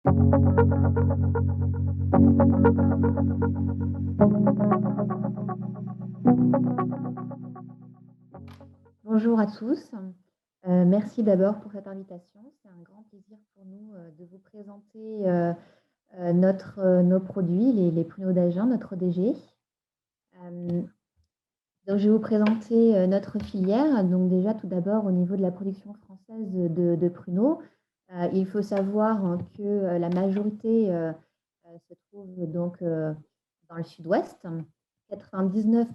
Bonjour à tous. Merci d'abord pour cette invitation. C'est un grand plaisir pour nous, de vous présenter, nos produits, les pruneaux d'Agen, notre ODG. Hem, donc je vais vous présenter, notre filière. Donc déjà, tout d'abord, au niveau de la production française de pruneaux, il faut savoir que, la majorité, se trouve donc, dans le sud-ouest. 99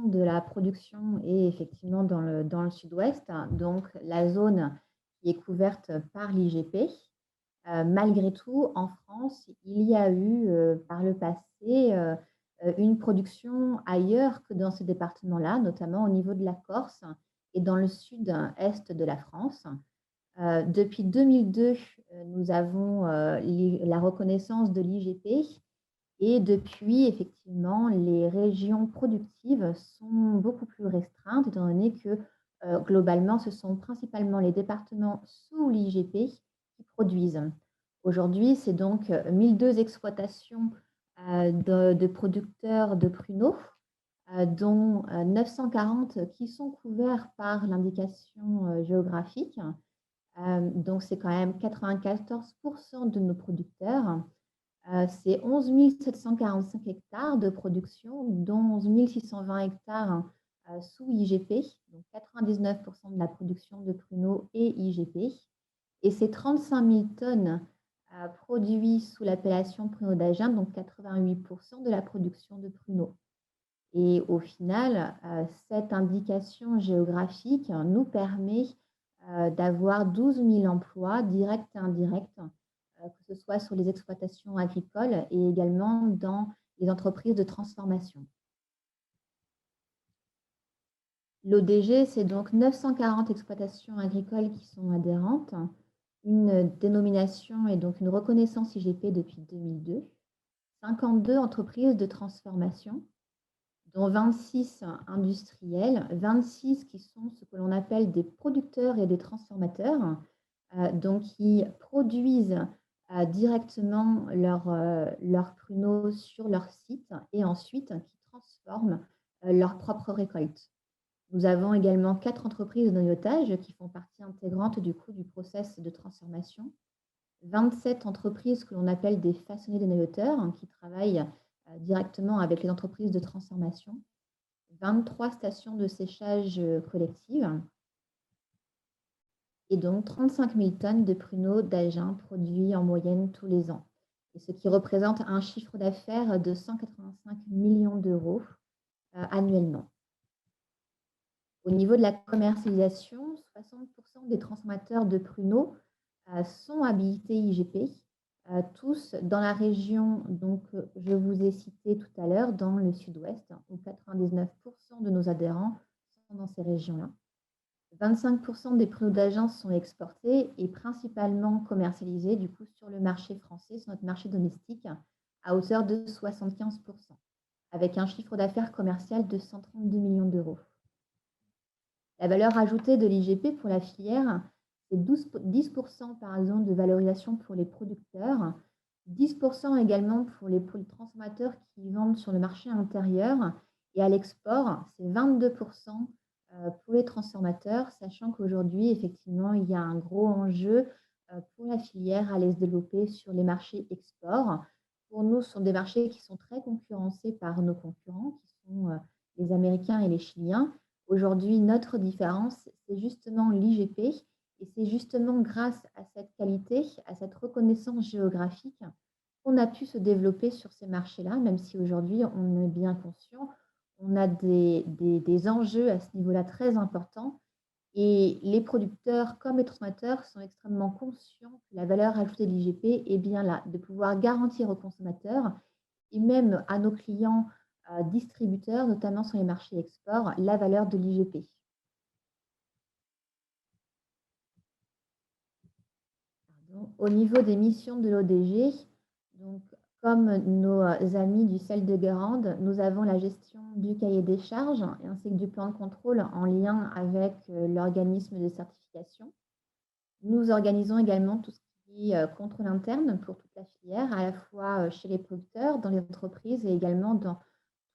de la production est effectivement dans le sud-ouest, donc la zone qui est couverte par l'IGP. Malgré tout, en France, il y a eu, par le passé, une production ailleurs que dans ce département-là, notamment au niveau de la Corse et dans le sud-est de la France. Depuis 2002, nous avons, la reconnaissance de l'IGP et depuis, effectivement, les régions productives sont beaucoup plus restreintes, étant donné que, globalement, ce sont principalement les départements sous l'IGP qui produisent. Aujourd'hui, c'est donc 1 002 exploitations, de producteurs de pruneaux, dont, 940 qui sont couverts par l'indication, géographique. Donc c'est quand même 94 de nos producteurs. C'est 11 745 hectares de production, dont 11 620 hectares, sous IGP, donc 99 de la production de pruneaux est IGP et c'est 35 000 tonnes, produits sous l'appellation pruneaux d'Agen, donc 88 de la production de pruneaux et au final, cette indication géographique nous permet, d'avoir 12 000 emplois directs et indirects, que ce soit sur les exploitations agricoles et également dans les entreprises de transformation. L'ODG, c'est donc 940 exploitations agricoles qui sont adhérentes, une dénomination et donc une reconnaissance IGP depuis 2002, 52 entreprises de transformation, dont 26 industriels, 26 qui sont ce que l'on appelle des producteurs et des transformateurs, donc qui produisent, directement leurs pruneaux sur leur site et ensuite qui transforment, leurs propres récoltes. Nous avons également 4 entreprises de noyautage qui font partie intégrante du coup du process de transformation. 27 entreprises que l'on appelle des façonniers de noyauteurs, hein, qui travaillent, directement avec les entreprises de transformation. 23 stations de séchage, collectives et donc 35 000 tonnes de pruneaux d'Agen produits en moyenne tous les ans et ce qui représente un chiffre d'affaires de 185 millions d'euros, annuellement. Au niveau de la commercialisation, 60 des transformateurs de pruneaux, sont habilités IGP, tous dans la région, donc je vous ai cité tout à l'heure, dans le sud-ouest, où 99 de nos adhérents sont dans ces régions-là. 25 des pruneaux d'Agen sont exportés et principalement commercialisés, du coup, sur le marché français, sur notre marché domestique, à hauteur de 75 avec un chiffre d'affaires commercial de 132 millions d'euros. La valeur ajoutée de l'IGP pour la filière, c'est 10 par exemple de valorisation pour les producteurs, 10 également pour les transformateurs qui vendent sur le marché intérieur et à l'export, c'est 22 pour les transformateurs, sachant qu'aujourd'hui, effectivement, il y a un gros enjeu, pour la filière à aller se développer sur les marchés export. Pour nous, ce sont des marchés qui sont très concurrencés par nos concurrents, qui sont, les Américains et les Chiliens. Aujourd'hui, notre différence, c'est justement l'IGP et c'est justement grâce à cette qualité, à cette reconnaissance géographique qu'on a pu se développer sur ces marchés-là, même si aujourd'hui, on est bien conscient, on a des enjeux à ce niveau-là très importants et les producteurs comme les transformateurs sont extrêmement conscients que la valeur ajoutée de l'IGP est bien là, de pouvoir garantir aux consommateurs et même à nos clients distributeurs, notamment sur les marchés export, la valeur de l'IGP. Au niveau des missions de l'ODG, donc, comme nos amis du CEL de Guérande, nous avons la gestion du cahier des charges ainsi que du plan de contrôle en lien avec l'organisme de certification. Nous organisons également tout ce qui qui est contrôle interne pour toute la filière, à la fois chez les producteurs, dans les entreprises et également dans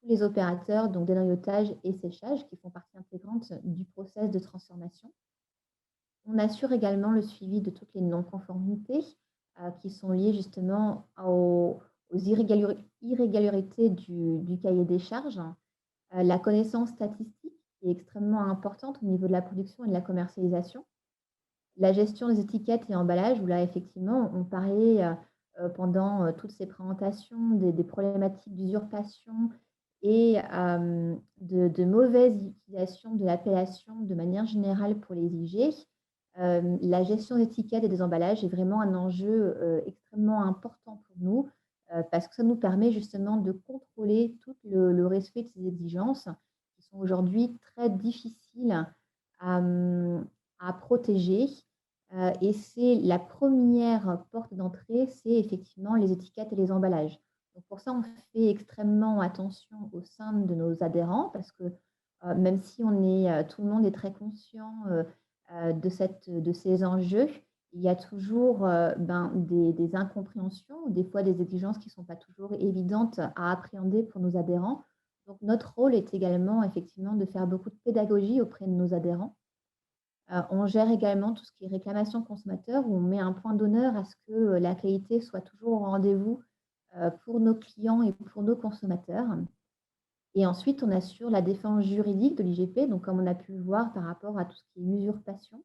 tous les opérateurs, donc dénoyautage et séchage, qui font partie intégrante du process de transformation. On assure également le suivi de toutes les non-conformités qui sont liées justement aux irrégularités du cahier des charges. La connaissance statistique est extrêmement importante au niveau de la production et de la commercialisation. La gestion des étiquettes et emballages, où là, effectivement, on parlait pendant toutes ces présentations des problématiques d'usurpation et de mauvaise utilisation de l'appellation de manière générale pour les IG. La gestion des étiquettes et des emballages est vraiment un enjeu extrêmement important pour nous parce que ça nous permet justement de contrôler tout le respect de ces exigences qui sont aujourd'hui très difficiles à, à protéger. Et c'est la première porte d'entrée, c'est effectivement les étiquettes et les emballages. Donc pour ça, on fait extrêmement attention au sein de nos adhérents parce que même si tout le monde est très conscient de ces enjeux, il y a toujours des incompréhensions, des fois des exigences qui ne sont pas toujours évidentes à appréhender pour nos adhérents. Donc notre rôle est également effectivement de faire beaucoup de pédagogie auprès de nos adhérents. On gère également tout ce qui est réclamation consommateur, où on met un point d'honneur à ce que la qualité soit toujours au rendez-vous pour nos clients et pour nos consommateurs. Et ensuite, on assure la défense juridique de l'IGP, donc comme on a pu le voir par rapport à tout ce qui est usurpation.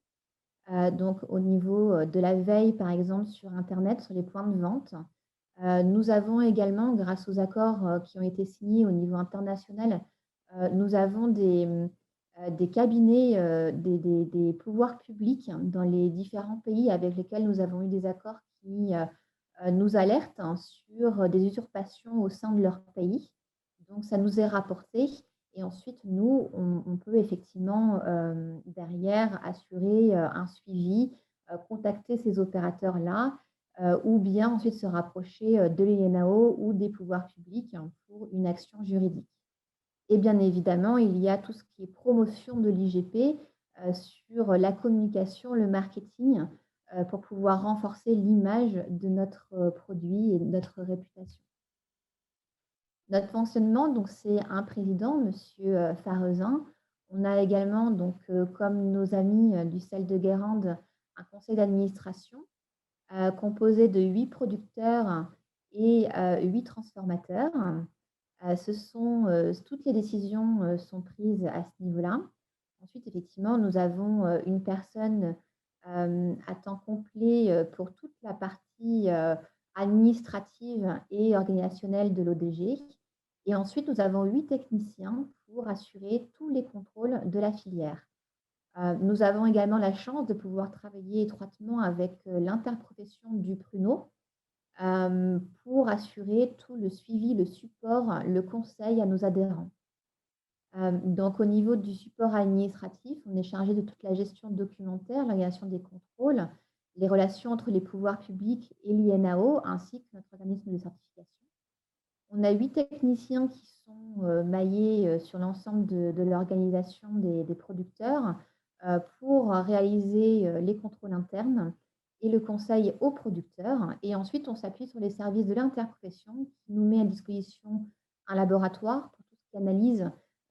Donc au niveau de la veille, par exemple, sur internet, sur les points de vente. Nous avons également, grâce aux accords qui ont été signés au niveau international, nous avons des cabinets, des pouvoirs publics dans les différents pays avec lesquels nous avons eu des accords qui nous alertent sur des usurpations au sein de leur pays. Donc ça nous est rapporté et ensuite nous, on peut effectivement derrière assurer un suivi, contacter ces opérateurs-là ou bien ensuite se rapprocher de l'INAO ou des pouvoirs publics pour une action juridique. Et bien évidemment, il y a tout ce qui est promotion de l'IGP sur la communication, le marketing, pour pouvoir renforcer l'image de notre produit et de notre réputation. Notre fonctionnement, donc c'est un président, Monsieur Farezin. On a également, donc, comme nos amis du sel de Guérande, un conseil d'administration composé de 8 producteurs et 8 transformateurs. Toutes les décisions sont prises à ce niveau-là. Ensuite, effectivement, nous avons une personne à temps complet pour toute la partie administrative et organisationnelle de l'ODG. Et ensuite, nous avons 8 techniciens pour assurer tous les contrôles de la filière. Nous avons également la chance de pouvoir travailler étroitement avec l'interprofession du pruneau pour assurer tout le suivi, le support, le conseil à nos adhérents. Donc au niveau du support administratif, on est chargé de toute la gestion documentaire, l'organisation des contrôles, les relations entre les pouvoirs publics et l'INAO, ainsi que notre organisme de certification. On a 8 techniciens qui sont maillés sur l'ensemble de l'organisation des producteurs pour réaliser les contrôles internes et le conseil aux producteurs. Et ensuite, on s'appuie sur les services de l'interprofession qui nous met à disposition un laboratoire pour tout ce qui analyse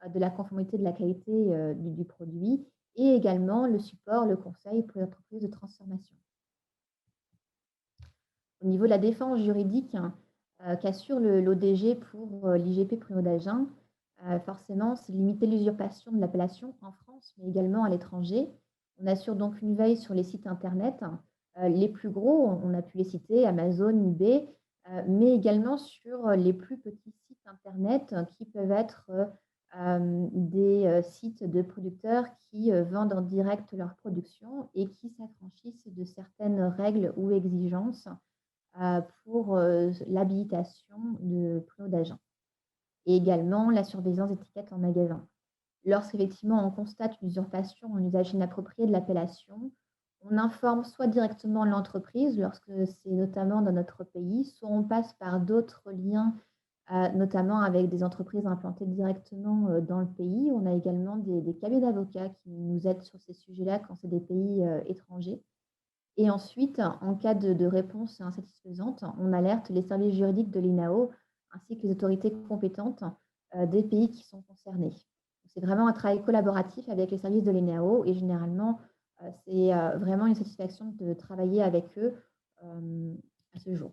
de la conformité de la qualité du produit et également le support, le conseil pour les entreprises de transformation. Au niveau de la défense juridique qu'assure l'ODG pour l'IGP Pruneaux d'Agen, forcément, c'est limiter l'usurpation de l'appellation en France, mais également à l'étranger. On assure donc une veille sur les sites Internet. Les plus gros, on a pu les citer, Amazon, eBay, mais également sur les plus petits sites Internet qui peuvent être des sites de producteurs qui vendent en direct leur production et qui s'affranchissent de certaines règles ou exigences pour l'habilitation de Pruneaux d'Agen. Et également la surveillance d'étiquettes en magasin. Lorsqu'effectivement on constate une usurpation, un usage inapproprié de l'appellation, on informe soit directement l'entreprise, lorsque c'est notamment dans notre pays, soit on passe par d'autres liens, notamment avec des entreprises implantées directement dans le pays. On a également des cabinets d'avocats qui nous aident sur ces sujets-là quand c'est des pays étrangers. et ensuite, en cas de réponse insatisfaisante, on alerte les services juridiques de l'INAO ainsi que les autorités compétentes, des pays qui sont concernés. C'est vraiment un travail collaboratif avec les services de l'INAO et généralement, c'est, vraiment une satisfaction de travailler avec eux, à ce jour.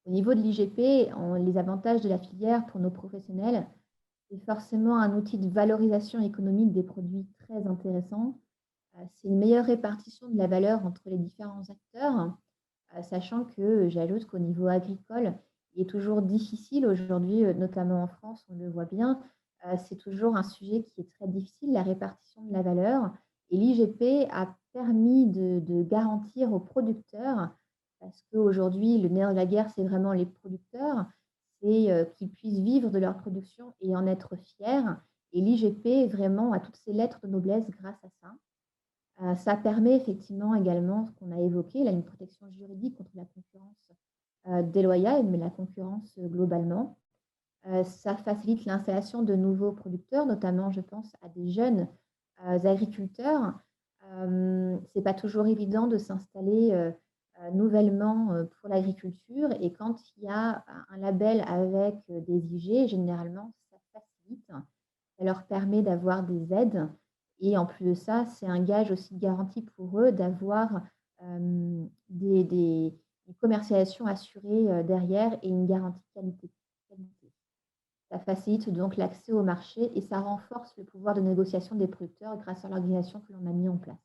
Au niveau de l'IGP, les avantages de la filière pour nos professionnels, c'est forcément un outil de valorisation économique des produits très intéressant. C'est une meilleure répartition de la valeur entre les différents acteurs, sachant que j'ajoute qu'au niveau agricole, il est toujours difficile aujourd'hui, notamment en France, on le voit bien, c'est toujours un sujet qui est très difficile, la répartition de la valeur et l'IGP a permis de garantir aux producteurs, parce qu'aujourd'hui, le nerf de la guerre, c'est vraiment les producteurs, c'est, qu'ils puissent vivre de leur production et en être fiers et l'IGP vraiment a toutes ses lettres de noblesse grâce à ça. Ça permet effectivement également ce qu'on a évoqué, là, une protection juridique contre la concurrence, déloyale, mais la concurrence, globalement. Ça facilite l'installation de nouveaux producteurs, notamment je pense à des jeunes, agriculteurs. C'est pas toujours évident de s'installer, nouvellement, pour l'agriculture et quand il y a un label avec, des IG, généralement ça facilite. Ça leur permet d'avoir des aides et en plus de ça, c'est un gage aussi de garantie pour eux d'avoir, des une commercialisation assurée, derrière et une garantie qualité. Ça facilite donc l'accès au marché et ça renforce le pouvoir de négociation des producteurs grâce à l'organisation que l'on a mis en place.